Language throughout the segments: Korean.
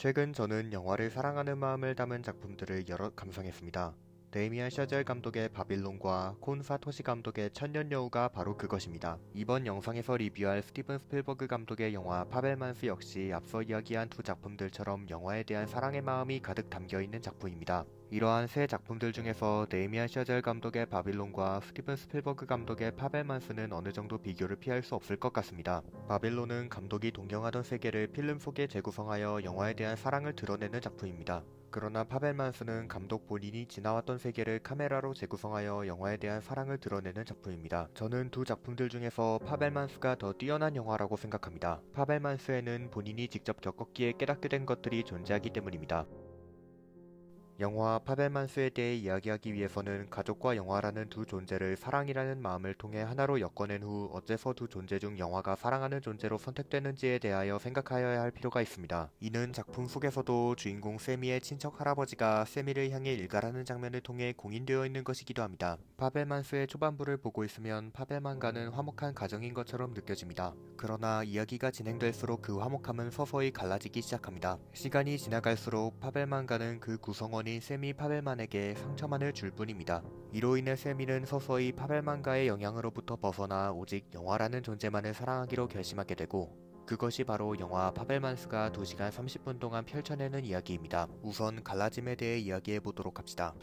최근 저는 영화를 사랑하는 마음을 담은 작품들을 여러 감상했습니다. 데이미안 샤젤 감독의 바빌론과 콘 사토시 감독의 천년여우가 바로 그것입니다. 이번 영상에서 리뷰할 스티븐 스필버그 감독의 영화 파벨만스 역시 앞서 이야기한 두 작품들처럼 영화에 대한 사랑의 마음이 가득 담겨있는 작품입니다. 이러한 세 작품들 중에서 데이미안 샤젤 감독의 바빌론과 스티븐 스필버그 감독의 파벨만스는 어느 정도 비교를 피할 수 없을 것 같습니다. 바빌론은 감독이 동경하던 세계를 필름 속에 재구성하여 영화에 대한 사랑을 드러내는 작품입니다. 그러나 파벨만스는 감독 본인이 지나왔던 세계를 카메라로 재구성하여 영화에 대한 사랑을 드러내는 작품입니다. 저는 두 작품들 중에서 파벨만스가 더 뛰어난 영화라고 생각합니다. 파벨만스에는 본인이 직접 겪었기에 깨닫게 된 것들이 존재하기 때문입니다. 영화 파벨만스에 대해 이야기하기 위해서는 가족과 영화라는 두 존재를 사랑이라는 마음을 통해 하나로 엮어낸 후 어째서 두 존재 중 영화가 사랑하는 존재로 선택되는지에 대하여 생각하여야 할 필요가 있습니다. 이는 작품 속에서도 주인공 세미의 친척 할아버지가 세미를 향해 일가라는 장면을 통해 공인되어 있는 것이기도 합니다. 파벨만스의 초반부를 보고 있으면 파벨만가는 화목한 가정인 것처럼 느껴집니다. 그러나 이야기가 진행될수록 그 화목함은 서서히 갈라지기 시작합니다. 시간이 지나갈수록 파벨만가는 그 구성원인 세미 파벨만에게 상처만을 줄 뿐입니다. 이로 인해 세미는 서서히 파벨만가의 영향으로부터 벗어나 오직 영화라는 존재만을 사랑하기로 결심하게 되고, 그것이 바로 영화 파벨만스가 2시간 30분 동안 펼쳐내는 이야기입니다. 우선 갈라짐에 대해 이야기해보도록 합시다.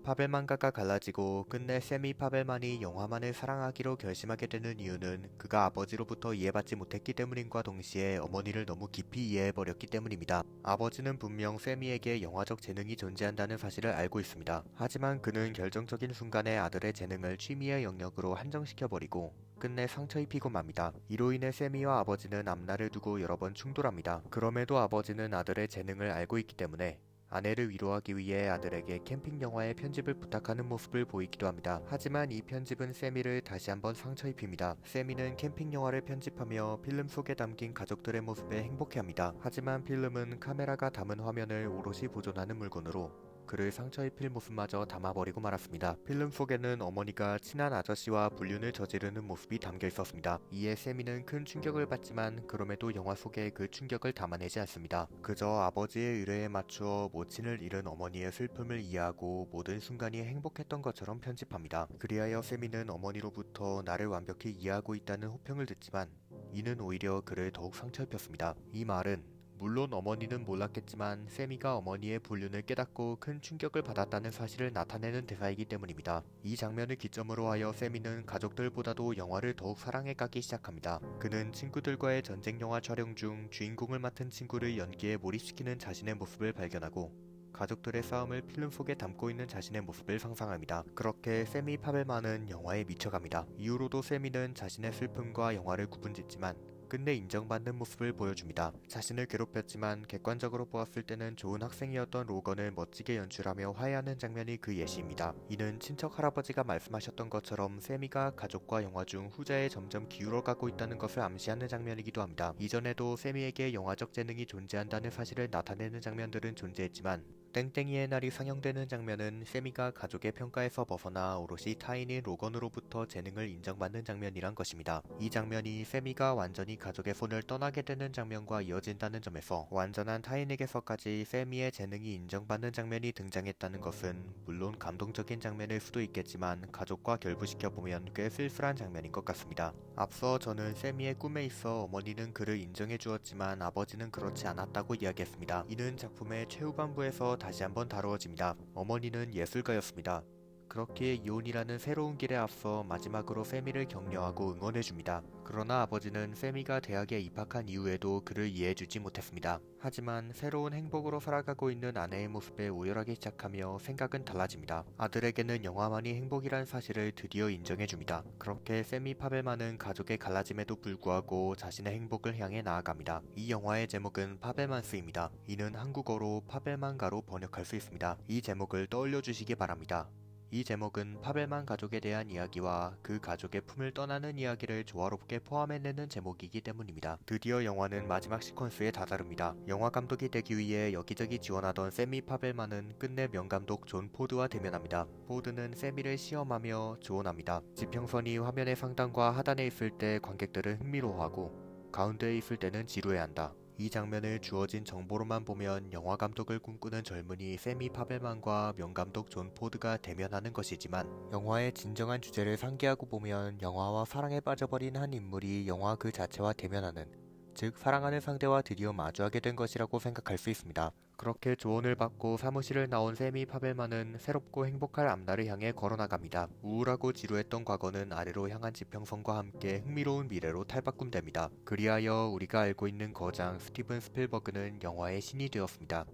파벨만가가 갈라지고 끝내 세미 파벨만이 영화만을 사랑하기로 결심하게 되는 이유는 그가 아버지로부터 이해받지 못했기 때문인과 동시에 어머니를 너무 깊이 이해해버렸기 때문입니다. 아버지는 분명 세미에게 영화적 재능이 존재한다는 사실을 알고 있습니다. 하지만 그는 결정적인 순간에 아들의 재능을 취미의 영역으로 한정시켜버리고 끝내 상처 입히고 맙니다. 이로 인해 세미와 아버지는 앞날을 두고 여러 번 충돌합니다. 그럼에도 아버지는 아들의 재능을 알고 있기 때문에 아내를 위로하기 위해 아들에게 캠핑 영화의 편집을 부탁하는 모습을 보이기도 합니다. 하지만 이 편집은 세미를 다시 한번 상처 입힙니다. 세미는 캠핑 영화를 편집하며 필름 속에 담긴 가족들의 모습에 행복해합니다. 하지만 필름은 카메라가 담은 화면을 오롯이 보존하는 물건으로 그를 상처 입힐 모습마저 담아버리고 말았습니다. 필름 속에는 어머니가 친한 아저씨와 불륜을 저지르는 모습이 담겨 있었습니다. 이에 세미는 큰 충격을 받지만 그럼에도 영화 속에 그 충격을 담아내지 않습니다. 그저 아버지의 의뢰에 맞추어 모친을 잃은 어머니의 슬픔을 이해하고 모든 순간이 행복했던 것처럼 편집합니다. 그리하여 세미는 어머니로부터 나를 완벽히 이해하고 있다는 호평을 듣지만 이는 오히려 그를 더욱 상처 입혔습니다. 이 말은 물론 어머니는 몰랐겠지만 세미가 어머니의 불륜을 깨닫고 큰 충격을 받았다는 사실을 나타내는 대사이기 때문입니다. 이 장면을 기점으로 하여 세미는 가족들보다도 영화를 더욱 사랑해가기 시작합니다. 그는 친구들과의 전쟁 영화 촬영 중 주인공을 맡은 친구를 연기에 몰입시키는 자신의 모습을 발견하고 가족들의 싸움을 필름 속에 담고 있는 자신의 모습을 상상합니다. 그렇게 세미 파벨만은 영화에 미쳐갑니다. 이후로도 세미는 자신의 슬픔과 영화를 구분짓지만 끝내 인정받는 모습을 보여줍니다. 자신을 괴롭혔지만 객관적으로 보았을 때는 좋은 학생이었던 로건을 멋지게 연출하며 화해하는 장면이 그 예시입니다. 이는 친척 할아버지가 말씀하셨던 것처럼 세미가 가족과 영화 중 후자에 점점 기울어가고 있다는 것을 암시하는 장면이기도 합니다. 이전에도 세미에게 영화적 재능이 존재한다는 사실을 나타내는 장면들은 존재했지만 땡땡이의 날이 상영되는 장면은 세미가 가족의 평가에서 벗어나 오롯이 타인인 로건으로부터 재능을 인정받는 장면이란 것입니다. 이 장면이 세미가 완전히 가족의 손을 떠나게 되는 장면과 이어진다는 점에서 완전한 타인에게서까지 세미의 재능이 인정받는 장면이 등장했다는 것은 물론 감동적인 장면일 수도 있겠지만 가족과 결부시켜보면 꽤 쓸쓸한 장면인 것 같습니다. 앞서 저는 세미의 꿈에 있어 어머니는 그를 인정해 주었지만 아버지는 그렇지 않았다고 이야기했습니다. 이는 작품의 최후반부에서 다시 한번 다루어집니다. 어머니는 예술가였습니다. 그렇기에 이혼이라는 새로운 길에 앞서 마지막으로 세미를 격려하고 응원해줍니다. 그러나 아버지는 세미가 대학에 입학한 이후에도 그를 이해해주지 못했습니다. 하지만 새로운 행복으로 살아가고 있는 아내의 모습에 오열하기 시작하며 생각은 달라집니다. 아들에게는 영화만이 행복이란 사실을 드디어 인정해줍니다. 그렇게 세미 파벨만은 가족의 갈라짐에도 불구하고 자신의 행복을 향해 나아갑니다. 이 영화의 제목은 파벨만스입니다. 이는 한국어로 파벨만가로 번역할 수 있습니다. 이 제목을 떠올려 주시기 바랍니다. 이 제목은 파벨만 가족에 대한 이야기와 그 가족의 품을 떠나는 이야기를 조화롭게 포함해내는 제목이기 때문입니다. 드디어 영화는 마지막 시퀀스에 다다릅니다. 영화 감독이 되기 위해 여기저기 지원하던 세미 파벨만은 끝내 명감독 존 포드와 대면합니다. 포드는 세미를 시험하며 조언합니다. 지평선이 화면의 상단과 하단에 있을 때 관객들은 흥미로워하고 가운데에 있을 때는 지루해한다. 이 장면을 주어진 정보로만 보면 영화 감독을 꿈꾸는 젊은이 세미 파벨만과 명감독 존 포드가 대면하는 것이지만 영화의 진정한 주제를 상기하고 보면 영화와 사랑에 빠져버린 한 인물이 영화 그 자체와 대면하는, 즉 사랑하는 상대와 드디어 마주하게 된 것이라고 생각할 수 있습니다. 그렇게 조언을 받고 사무실을 나온 세미 파벨만은 새롭고 행복할 앞날을 향해 걸어나갑니다. 우울하고 지루했던 과거는 아래로 향한 지평선과 함께 흥미로운 미래로 탈바꿈됩니다. 그리하여 우리가 알고 있는 거장 스티븐 스필버그는 영화의 신이 되었습니다.